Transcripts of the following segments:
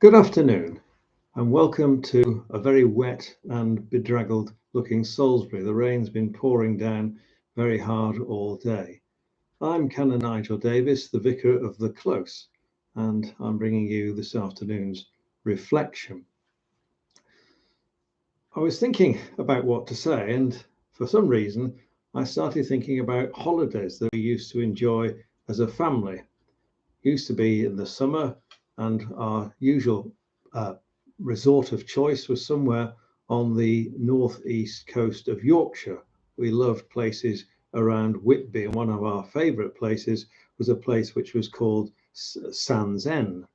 Good afternoon, and welcome to a very wet and bedraggled looking Salisbury. The rain's been pouring down very hard all day. I'm Canon Nigel Davies, the Vicar of the Close, and I'm bringing you this afternoon's reflection. I was thinking about what to say, and for some reason, I started thinking about holidays that we used to enjoy as a family. Used to be in the summer, and our usual resort of choice was somewhere on the northeast coast of Yorkshire. We loved places around Whitby, and one of our favourite places was a place which was called Sands End.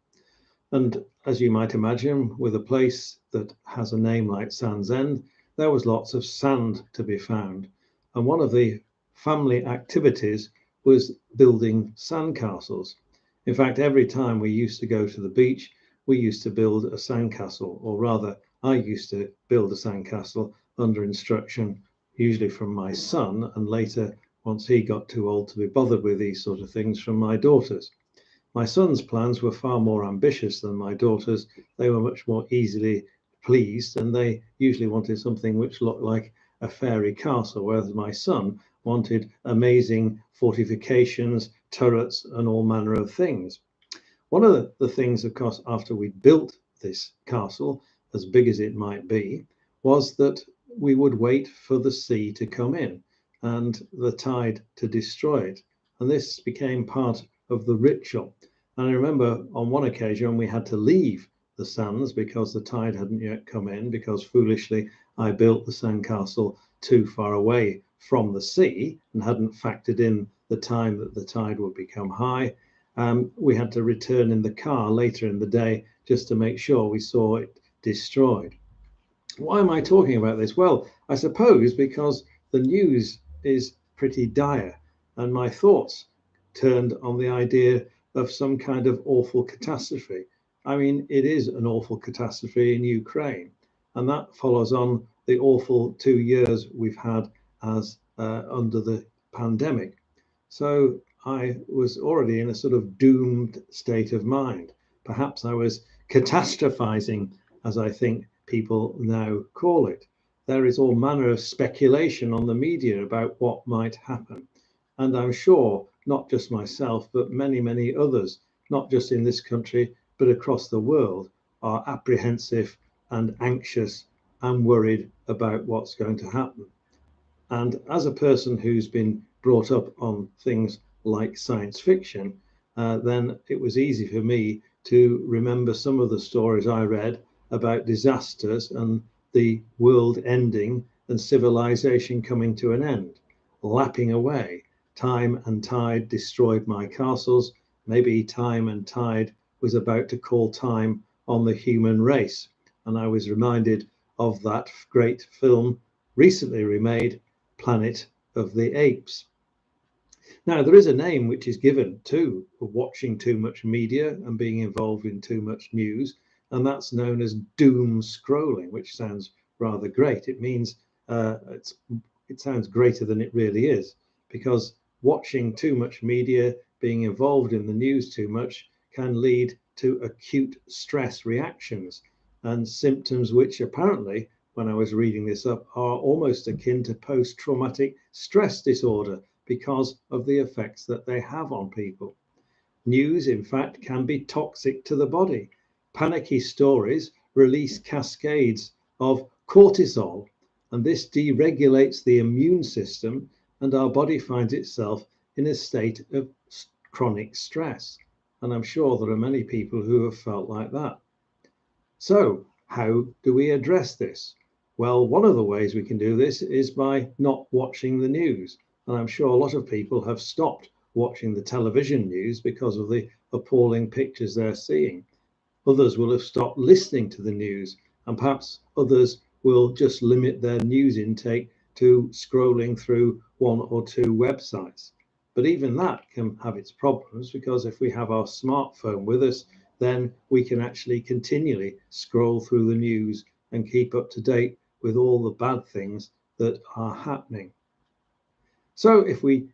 And as you might imagine, with a place that has a name like Sands End, there was lots of sand to be found. And one of the family activities was building sandcastles. In fact, every time we used to go to the beach, we used to build a sandcastle, or rather, I used to build a sandcastle under instruction, usually from my son, and later, once he got too old to be bothered with these sort of things, from my daughters. My son's plans were far more ambitious than my daughter's. They were much more easily pleased, and they usually wanted something which looked like a fairy castle, whereas my son wanted amazing fortifications, turrets, and all manner of things. One of the things, of course, after we built this castle, as big as it might be, was that we would wait for the sea to come in and the tide to destroy it. And this became part of the ritual. And I remember on one occasion we had to leave the sands because the tide hadn't yet come in, because foolishly I built the sandcastle too far away from the sea and hadn't factored in the time that the tide would become high. We had to return in the car later in the day just to make sure we saw it destroyed. Why am I talking about this? Well, I suppose because the news is pretty dire, and my thoughts turned on the idea of some kind of awful catastrophe. I mean, it is an awful catastrophe in Ukraine, and that follows on the awful 2 years we've had as under the pandemic. So I was already in a sort of doomed state of mind. Perhaps I was catastrophizing, as I think people now call it. There is all manner of speculation on the media about what might happen. And I'm sure not just myself, but many, many others, not just in this country, but across the world, are apprehensive and anxious and worried about what's going to happen. And as a person who's been brought up on things like science fiction, then it was easy for me to remember some of the stories I read about disasters and the world ending and civilization coming to an end, lapping away. Time and tide destroyed my castles. Maybe time and tide was about to call time on the human race. And I was reminded of that great film recently remade, Planet of the Apes. Now, there is a name which is given to watching too much media and being involved in too much news, and that's known as doom scrolling, which sounds rather great. It means it sounds greater than it really is, because watching too much media, being involved in the news too much, can lead to acute stress reactions and symptoms which apparently, when I was reading this up, are almost akin to post-traumatic stress disorder because of the effects that they have on people. News, in fact, can be toxic to the body. Panicky stories release cascades of cortisol, and this deregulates the immune system, and our body finds itself in a state of chronic stress. And I'm sure there are many people who have felt like that. So, how do we address this? Well, one of the ways we can do this is by not watching the news. And I'm sure a lot of people have stopped watching the television news because of the appalling pictures they're seeing. Others will have stopped listening to the news, and perhaps others will just limit their news intake to scrolling through one or two websites. But even that can have its problems, because if we have our smartphone with us, then we can actually continually scroll through the news and keep up to date with all the bad things that are happening. So if we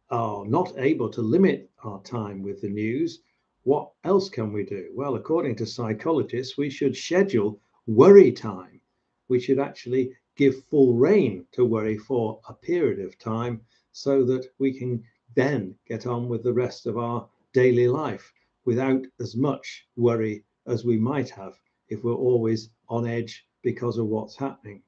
are not able to limit our time with the news, What else can we do? Well, according to psychologists, we should schedule worry time. We should actually give full rein to worry for a period of time so that we can then get on with the rest of our daily life without as much worry as we might have if we're always on edge because of what's happening.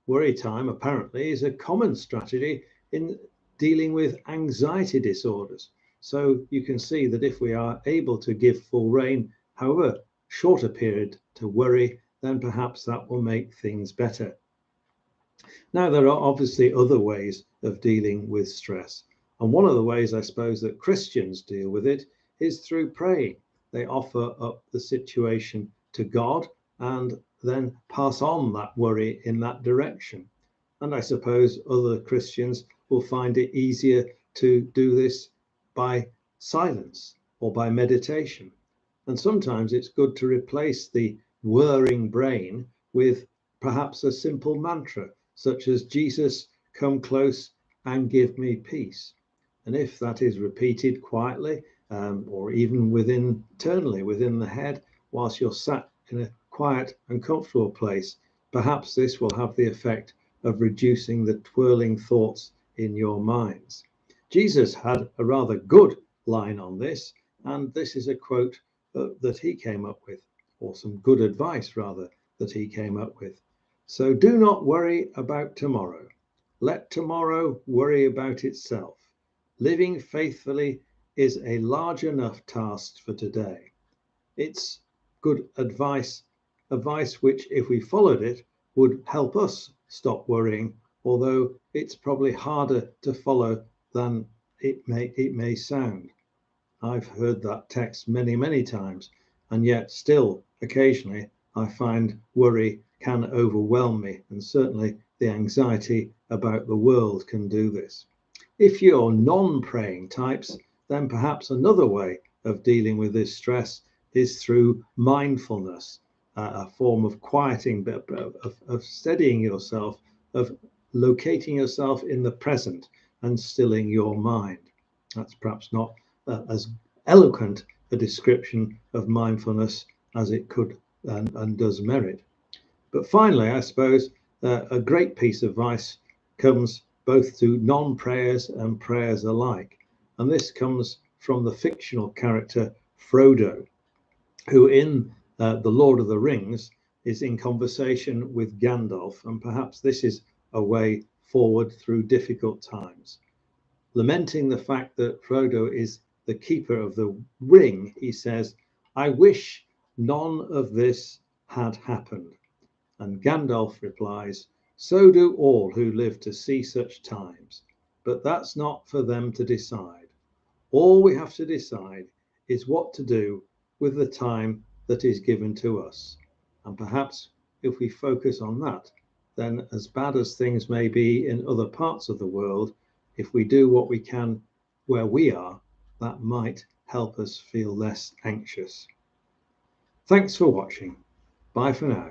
Worry time apparently is a common strategy in dealing with anxiety disorders. So you can see that if we are able to give full rein, however short a period, to worry, then perhaps that will make things better. Now, there are obviously other ways of dealing with stress. And one of the ways I suppose that Christians deal with it is through praying. They offer up the situation to God and then pass on that worry in that direction. And I suppose other Christians will find it easier to do this by silence or by meditation. And sometimes it's good to replace the whirring brain with perhaps a simple mantra, such as Jesus, come close and give me peace. And if that is repeated quietly, or even internally within the head, whilst you're sat in a quiet and comfortable place, perhaps this will have the effect of reducing the twirling thoughts in your minds. Jesus had a rather good line on this, and this is a quote that he came up with, or some good advice rather that he came up with. So do not worry about tomorrow. Let tomorrow worry about itself. Living faithfully is a large enough task for today. It's good advice which, if we followed it, would help us stop worrying, although it's probably harder to follow than it may sound. I've heard that text many, many times, and yet still occasionally I find worry can overwhelm me, and certainly the anxiety about the world can do this. If you're non-praying types, then perhaps another way of dealing with this stress is through mindfulness, a form of quieting, of steadying yourself, of locating yourself in the present and stilling your mind. That's perhaps not as eloquent a description of mindfulness as it could and does merit. But finally, I suppose a great piece of advice comes both to non-prayers and prayers alike. And this comes from the fictional character Frodo, who in The Lord of the Rings is in conversation with Gandalf. And perhaps this is a way forward through difficult times. Lamenting the fact that Frodo is the keeper of the ring, he says, I wish none of this had happened. And Gandalf replies, so do all who live to see such times, but that's not for them to decide. All we have to decide is what to do with the time that is given to us. And perhaps if we focus on that, then as bad as things may be in other parts of the world, if we do what we can where we are, that might help us feel less anxious. Thanks for watching. Bye for now.